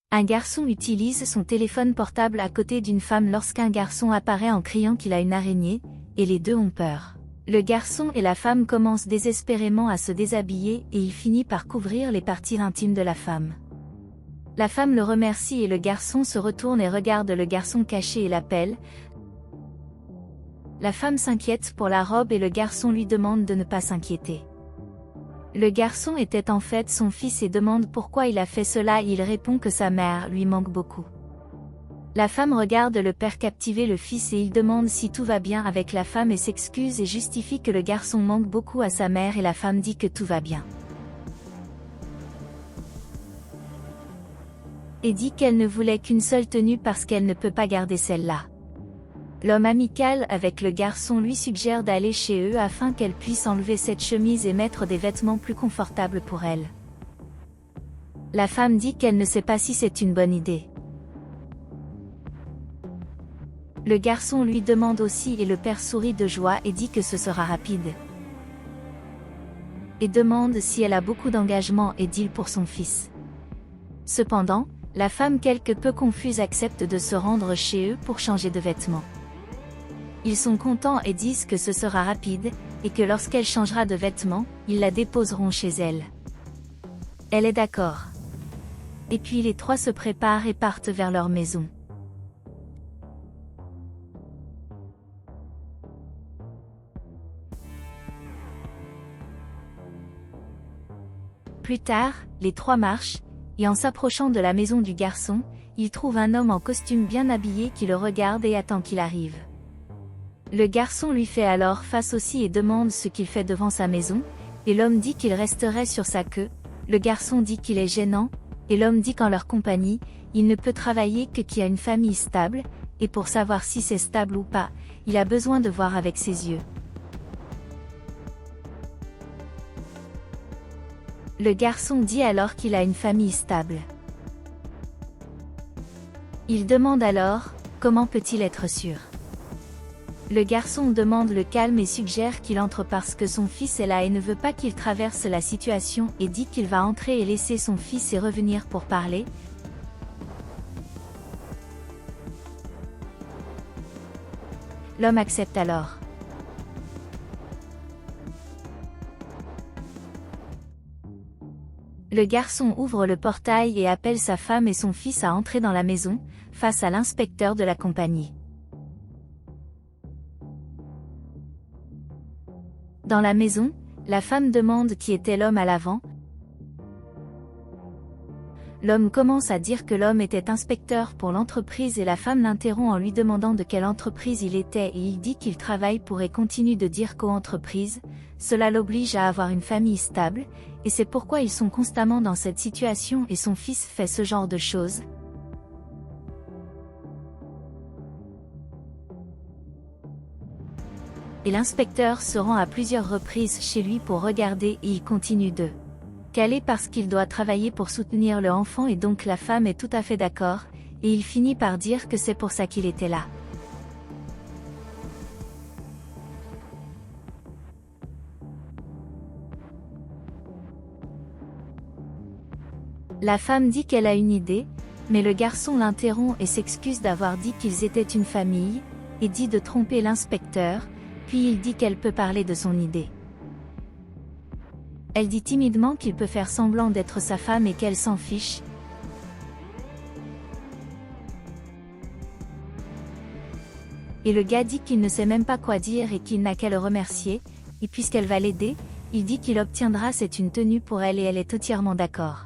Un garçon utilise son téléphone portable à côté d'une femme lorsqu'un garçon apparaît en criant qu'il a une araignée, et les deux ont peur. Le garçon et la femme commencent désespérément à se déshabiller et il finit par couvrir les parties intimes de la femme. La femme le remercie et le garçon se retourne et regarde le garçon caché et l'appelle. La femme s'inquiète pour la robe et le garçon lui demande de ne pas s'inquiéter. Le garçon était en fait son fils et demande pourquoi il a fait cela et il répond que sa mère lui manque beaucoup. La femme regarde le père captiver le fils et il demande si tout va bien avec la femme et s'excuse et justifie que le garçon manque beaucoup à sa mère et la femme dit que tout va bien. Et dit qu'elle ne voulait qu'une seule tenue parce qu'elle ne peut pas garder celle-là. L'homme amical avec le garçon lui suggère d'aller chez eux afin qu'elle puisse enlever cette chemise et mettre des vêtements plus confortables pour elle. La femme dit qu'elle ne sait pas si c'est une bonne idée. Le garçon lui demande aussi et le père sourit de joie et dit que ce sera rapide. Et demande si elle a beaucoup d'engagement et deal pour son fils. Cependant, la femme quelque peu confuse accepte de se rendre chez eux pour changer de vêtements. Ils sont contents et disent que ce sera rapide, et que lorsqu'elle changera de vêtements, ils la déposeront chez elle. Elle est d'accord. Et puis les trois se préparent et partent vers leur maison. Plus tard, les trois marchent, et en s'approchant de la maison du garçon, ils trouvent un homme en costume bien habillé qui le regarde et attend qu'il arrive. Le garçon lui fait alors face aussi et demande ce qu'il fait devant sa maison, et l'homme dit qu'il resterait sur sa queue, le garçon dit qu'il est gênant, et l'homme dit qu'en leur compagnie, il ne peut travailler que qu'il a une famille stable, et pour savoir si c'est stable ou pas, il a besoin de voir avec ses yeux. Le garçon dit alors qu'il a une famille stable. Il demande alors, comment peut-il être sûr ? Le garçon demande le calme et suggère qu'il entre parce que son fils est là et ne veut pas qu'il traverse la situation et dit qu'il va entrer et laisser son fils et revenir pour parler. L'homme accepte alors. Le garçon ouvre le portail et appelle sa femme et son fils à entrer dans la maison, face à l'inspecteur de la compagnie. Dans la maison, la femme demande qui était l'homme à l'avant. L'homme commence à dire que l'homme était inspecteur pour l'entreprise et la femme l'interrompt en lui demandant de quelle entreprise il était et il dit qu'il travaille pour et continue de dire qu'entreprise, cela l'oblige à avoir une famille stable, et c'est pourquoi ils sont constamment dans cette situation et son fils fait ce genre de choses. Et l'inspecteur se rend à plusieurs reprises chez lui pour regarder et il continue de caler parce qu'il doit travailler pour soutenir le enfant et donc la femme est tout à fait d'accord, et il finit par dire que c'est pour ça qu'il était là. La femme dit qu'elle a une idée, mais le garçon l'interrompt et s'excuse d'avoir dit qu'ils étaient une famille, et dit de tromper l'inspecteur, puis il dit qu'elle peut parler de son idée. Elle dit timidement qu'il peut faire semblant d'être sa femme et qu'elle s'en fiche. Et le gars dit qu'il ne sait même pas quoi dire et qu'il n'a qu'à le remercier, et puisqu'elle va l'aider, il dit qu'il obtiendra une tenue pour elle et elle est entièrement d'accord.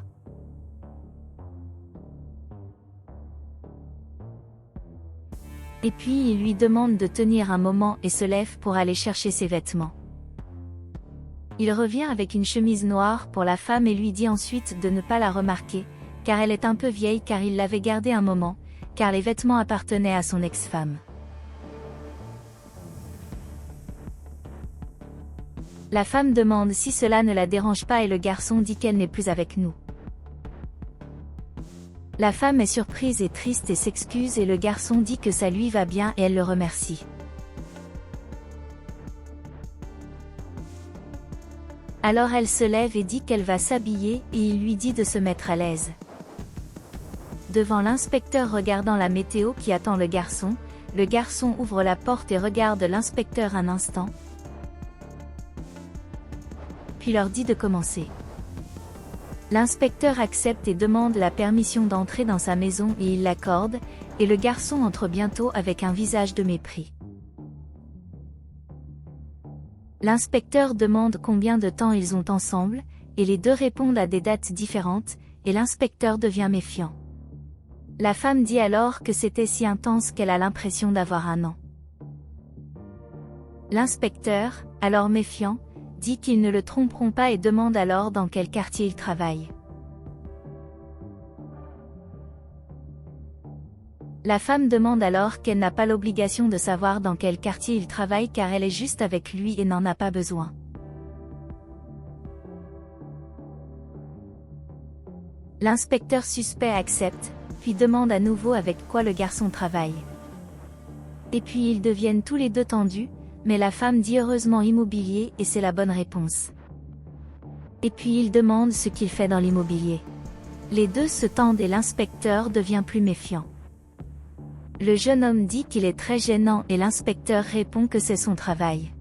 Et puis il lui demande de tenir un moment et se lève pour aller chercher ses vêtements. Il revient avec une chemise noire pour la femme et lui dit ensuite de ne pas la remarquer, car elle est un peu vieille car il l'avait gardée un moment, car les vêtements appartenaient à son ex-femme. La femme demande si cela ne la dérange pas et le garçon dit qu'elle n'est plus avec nous. La femme est surprise et triste et s'excuse et le garçon dit que ça lui va bien et elle le remercie. Alors elle se lève et dit qu'elle va s'habiller et il lui dit de se mettre à l'aise. devant l'inspecteur regardant la météo qui attend le garçon ouvre la porte et regarde l'inspecteur un instant, puis leur dit de commencer. L'inspecteur accepte et demande la permission d'entrer dans sa maison et il l'accorde, et le garçon entre bientôt avec un visage de mépris. L'inspecteur demande combien de temps ils ont ensemble, et les deux répondent à des dates différentes, et l'inspecteur devient méfiant. La femme dit alors que c'était si intense qu'elle a l'impression d'avoir un an. L'inspecteur, alors méfiant, dit qu'ils ne le tromperont pas et demande alors dans quel quartier il travaille. La femme demande alors qu'elle n'a pas l'obligation de savoir dans quel quartier il travaille car elle est juste avec lui et n'en a pas besoin. L'inspecteur suspect accepte, puis demande à nouveau avec quoi le garçon travaille. Et puis ils deviennent tous les deux tendus, mais la femme dit heureusement immobilier et c'est la bonne réponse. Et puis il demande ce qu'il fait dans l'immobilier. Les deux se tendent et l'inspecteur devient plus méfiant. Le jeune homme dit qu'il est très gênant et l'inspecteur répond que c'est son travail.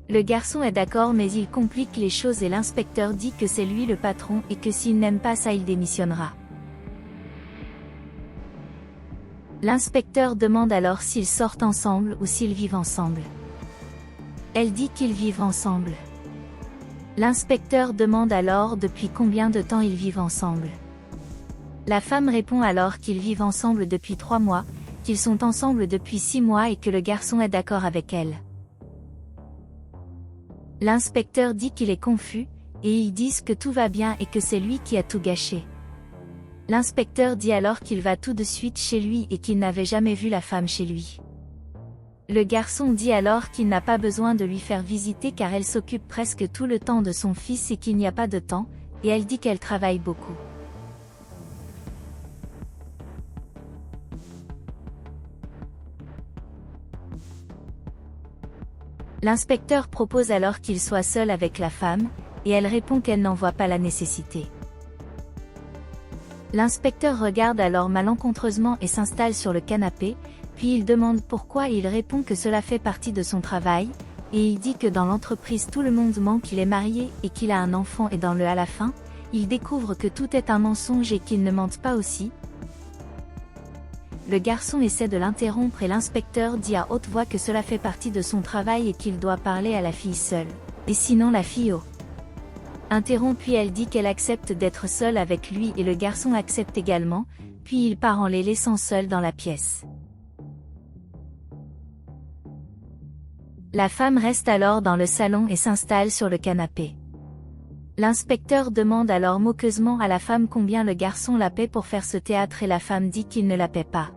Le garçon est d'accord mais il complique les choses et l'inspecteur dit que c'est lui le patron et que s'il n'aime pas ça il démissionnera. L'inspecteur demande alors s'ils sortent ensemble ou s'ils vivent ensemble. Elle dit qu'ils vivent ensemble. L'inspecteur demande alors depuis combien de temps ils vivent ensemble. La femme répond alors qu'ils vivent ensemble depuis 3 mois, qu'ils sont ensemble depuis 6 mois et que le garçon est d'accord avec elle. L'inspecteur dit qu'il est confus, et ils disent que tout va bien et que c'est lui qui a tout gâché. L'inspecteur dit alors qu'il va tout de suite chez lui et qu'il n'avait jamais vu la femme chez lui. Le garçon dit alors qu'il n'a pas besoin de lui faire visiter car elle s'occupe presque tout le temps de son fils et qu'il n'y a pas de temps, et elle dit qu'elle travaille beaucoup. L'inspecteur propose alors qu'il soit seul avec la femme, et elle répond qu'elle n'en voit pas la nécessité. L'inspecteur regarde alors malencontreusement et s'installe sur le canapé, puis il demande pourquoi et il répond que cela fait partie de son travail, et il dit que dans l'entreprise tout le monde ment qu'il est marié et qu'il a un enfant et dans le à la fin, il découvre que tout est un mensonge et qu'il ne mente pas aussi. Le garçon essaie de l'interrompre et l'inspecteur dit à haute voix que cela fait partie de son travail et qu'il doit parler à la fille seule, et sinon la fille interrompt puis elle dit qu'elle accepte d'être seule avec lui et le garçon accepte également, puis il part en les laissant seuls dans la pièce. La femme reste alors dans le salon et s'installe sur le canapé. L'inspecteur demande alors moqueusement à la femme combien le garçon la paie pour faire ce théâtre et la femme dit qu'il ne la paie pas.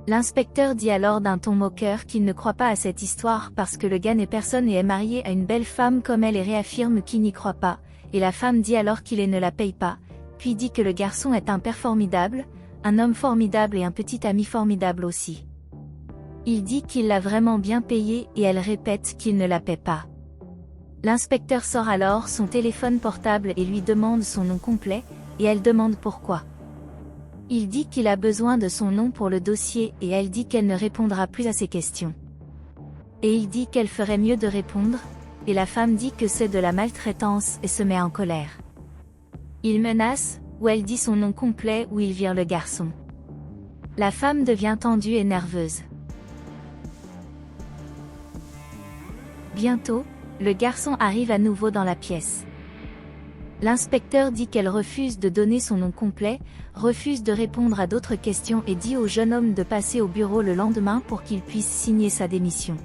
L'inspecteur dit alors d'un ton moqueur qu'il ne croit pas à cette histoire parce que le gars n'est personne et est marié à une belle femme comme elle et réaffirme qu'il n'y croit pas, et la femme dit alors qu'il ne la paye pas, puis dit que le garçon est un père formidable, un homme formidable et un petit ami formidable aussi. Il dit qu'il l'a vraiment bien payé et elle répète qu'il ne la paie pas. L'inspecteur sort alors son téléphone portable et lui demande son nom complet, et elle demande pourquoi. Il dit qu'il a besoin de son nom pour le dossier et elle dit qu'elle ne répondra plus à ses questions. Et il dit qu'elle ferait mieux de répondre, et la femme dit que c'est de la maltraitance et se met en colère. Il menace, ou elle dit son nom complet ou il vire le garçon. La femme devient tendue et nerveuse. Bientôt, le garçon arrive à nouveau dans la pièce. L'inspecteur dit qu'elle refuse de donner son nom complet, refuse de répondre à d'autres questions et dit au jeune homme de passer au bureau le lendemain pour qu'il puisse signer sa démission.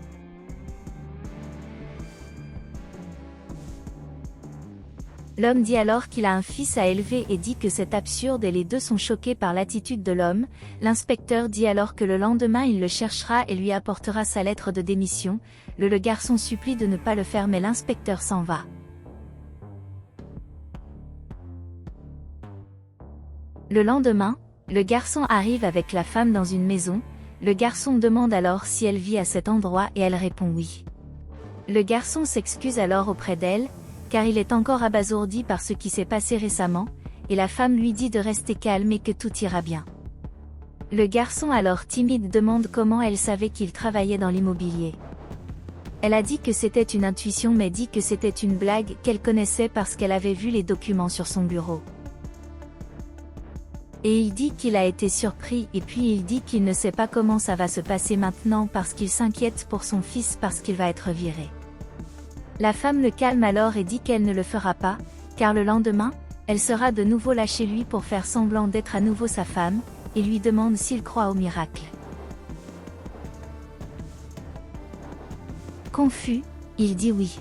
L'homme dit alors qu'il a un fils à élever et dit que c'est absurde et les deux sont choqués par l'attitude de l'homme. L'inspecteur dit alors que le lendemain il le cherchera et lui apportera sa lettre de démission. Le garçon supplie de ne pas le faire mais l'inspecteur s'en va. Le lendemain, le garçon arrive avec la femme dans une maison, le garçon demande alors si elle vit à cet endroit et elle répond oui. Le garçon s'excuse alors auprès d'elle, car il est encore abasourdi par ce qui s'est passé récemment, et la femme lui dit de rester calme et que tout ira bien. Le garçon alors timide demande comment elle savait qu'il travaillait dans l'immobilier. Elle a dit que c'était une intuition mais dit que c'était une blague qu'elle connaissait parce qu'elle avait vu les documents sur son bureau. Et il dit qu'il a été surpris et puis il dit qu'il ne sait pas comment ça va se passer maintenant parce qu'il s'inquiète pour son fils parce qu'il va être viré. La femme le calme alors et dit qu'elle ne le fera pas, car le lendemain, elle sera de nouveau là chez lui pour faire semblant d'être à nouveau sa femme, et lui demande s'il croit au miracle. Confus, il dit oui.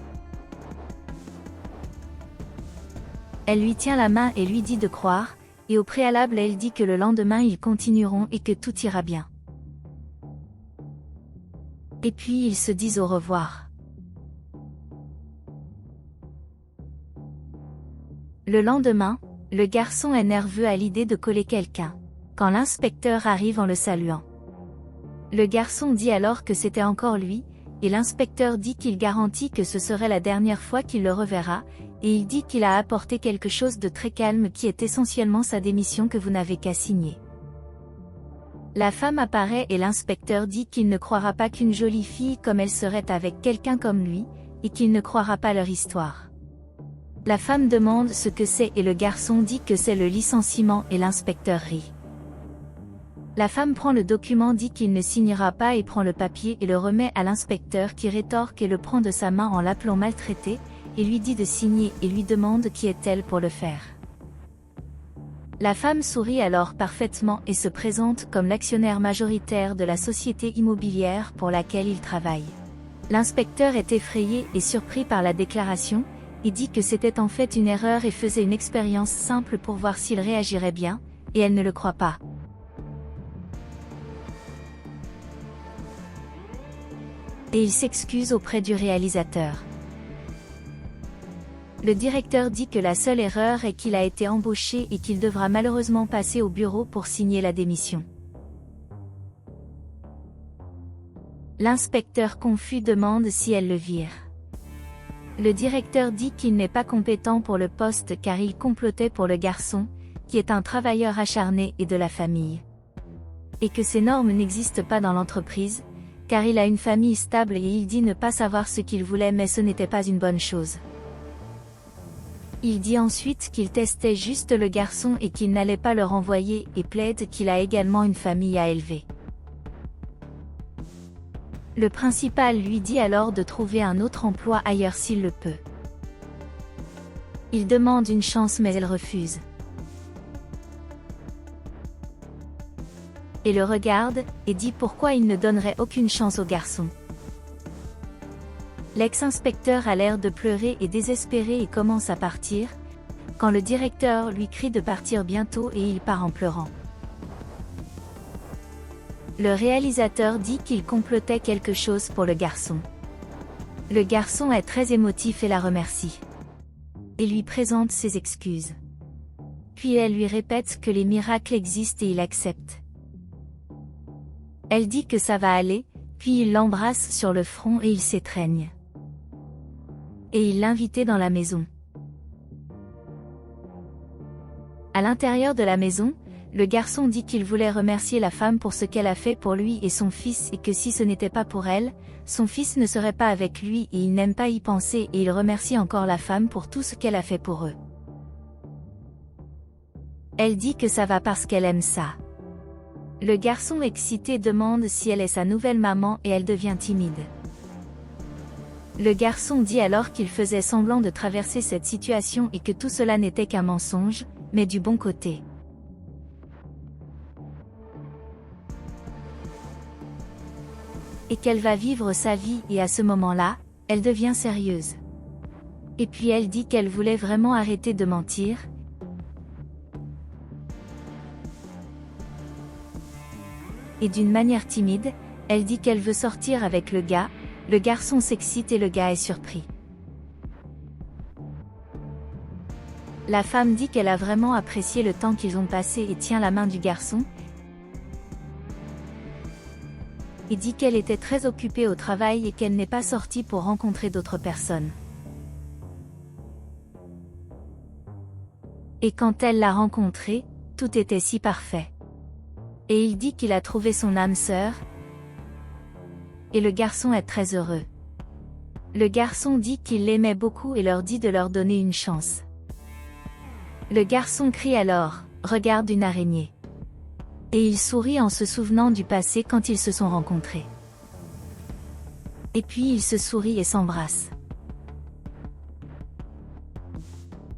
Elle lui tient la main et lui dit de croire, et au préalable elle dit que le lendemain ils continueront et que tout ira bien. Et puis ils se disent au revoir. Le lendemain, le garçon est nerveux à l'idée de coller quelqu'un, quand l'inspecteur arrive en le saluant. Le garçon dit alors que c'était encore lui, et l'inspecteur dit qu'il garantit que ce serait la dernière fois qu'il le reverra, et il dit qu'il a apporté quelque chose de très calme qui est essentiellement sa démission que vous n'avez qu'à signer. La femme apparaît et l'inspecteur dit qu'il ne croira pas qu'une jolie fille comme elle serait avec quelqu'un comme lui, et qu'il ne croira pas leur histoire. La femme demande ce que c'est et le garçon dit que c'est le licenciement et l'inspecteur rit. La femme prend le document, dit qu'il ne signera pas et prend le papier et le remet à l'inspecteur qui rétorque et le prend de sa main en l'appelant maltraité, et lui dit de signer et lui demande qui est-elle pour le faire. La femme sourit alors parfaitement et se présente comme l'actionnaire majoritaire de la société immobilière pour laquelle il travaille. L'inspecteur est effrayé et surpris par la déclaration, et dit que c'était en fait une erreur et faisait une expérience simple pour voir s'il réagirait bien, et elle ne le croit pas. Et il s'excuse auprès du réalisateur. Le directeur dit que la seule erreur est qu'il a été embauché et qu'il devra malheureusement passer au bureau pour signer la démission. L'inspecteur confus demande si elle le vire. Le directeur dit qu'il n'est pas compétent pour le poste car il complotait pour le garçon, qui est un travailleur acharné et de la famille. Et que ces normes n'existent pas dans l'entreprise, car il a une famille stable et il dit ne pas savoir ce qu'il voulait mais ce n'était pas une bonne chose. Il dit ensuite qu'il testait juste le garçon et qu'il n'allait pas le renvoyer et plaide qu'il a également une famille à élever. Le principal lui dit alors de trouver un autre emploi ailleurs s'il le peut. Il demande une chance mais elle refuse. Et le regarde, et dit pourquoi il ne donnerait aucune chance au garçon. L'ex-inspecteur a l'air de pleurer et désespéré et commence à partir, quand le directeur lui crie de partir bientôt et il part en pleurant. Le réalisateur dit qu'il complotait quelque chose pour le garçon. Le garçon est très émotif et la remercie. Et lui présente ses excuses. Puis elle lui répète que les miracles existent et il accepte. Elle dit que ça va aller, puis il l'embrasse sur le front et ils s'étreignent. Et il l'invitait dans la maison. À l'intérieur de la maison, le garçon dit qu'il voulait remercier la femme pour ce qu'elle a fait pour lui et son fils et que si ce n'était pas pour elle, son fils ne serait pas avec lui et il n'aime pas y penser et il remercie encore la femme pour tout ce qu'elle a fait pour eux. Elle dit que ça va parce qu'elle aime ça. Le garçon excité demande si elle est sa nouvelle maman et elle devient timide. Le garçon dit alors qu'il faisait semblant de traverser cette situation et que tout cela n'était qu'un mensonge, mais du bon côté. Et qu'elle va vivre sa vie et à ce moment-là, elle devient sérieuse. Et puis elle dit qu'elle voulait vraiment arrêter de mentir. Et d'une manière timide, elle dit qu'elle veut sortir avec le gars, le garçon s'excite et le gars est surpris. La femme dit qu'elle a vraiment apprécié le temps qu'ils ont passé et tient la main du garçon. Et dit qu'elle était très occupée au travail et qu'elle n'est pas sortie pour rencontrer d'autres personnes. Et quand elle l'a rencontré, tout était si parfait. Et il dit qu'il a trouvé son âme sœur. Et le garçon est très heureux. Le garçon dit qu'il l'aimait beaucoup et leur dit de leur donner une chance. Le garçon crie alors, « Regarde une araignée !» Et il sourit en se souvenant du passé quand ils se sont rencontrés. Et puis ils se sourient et s'embrassent.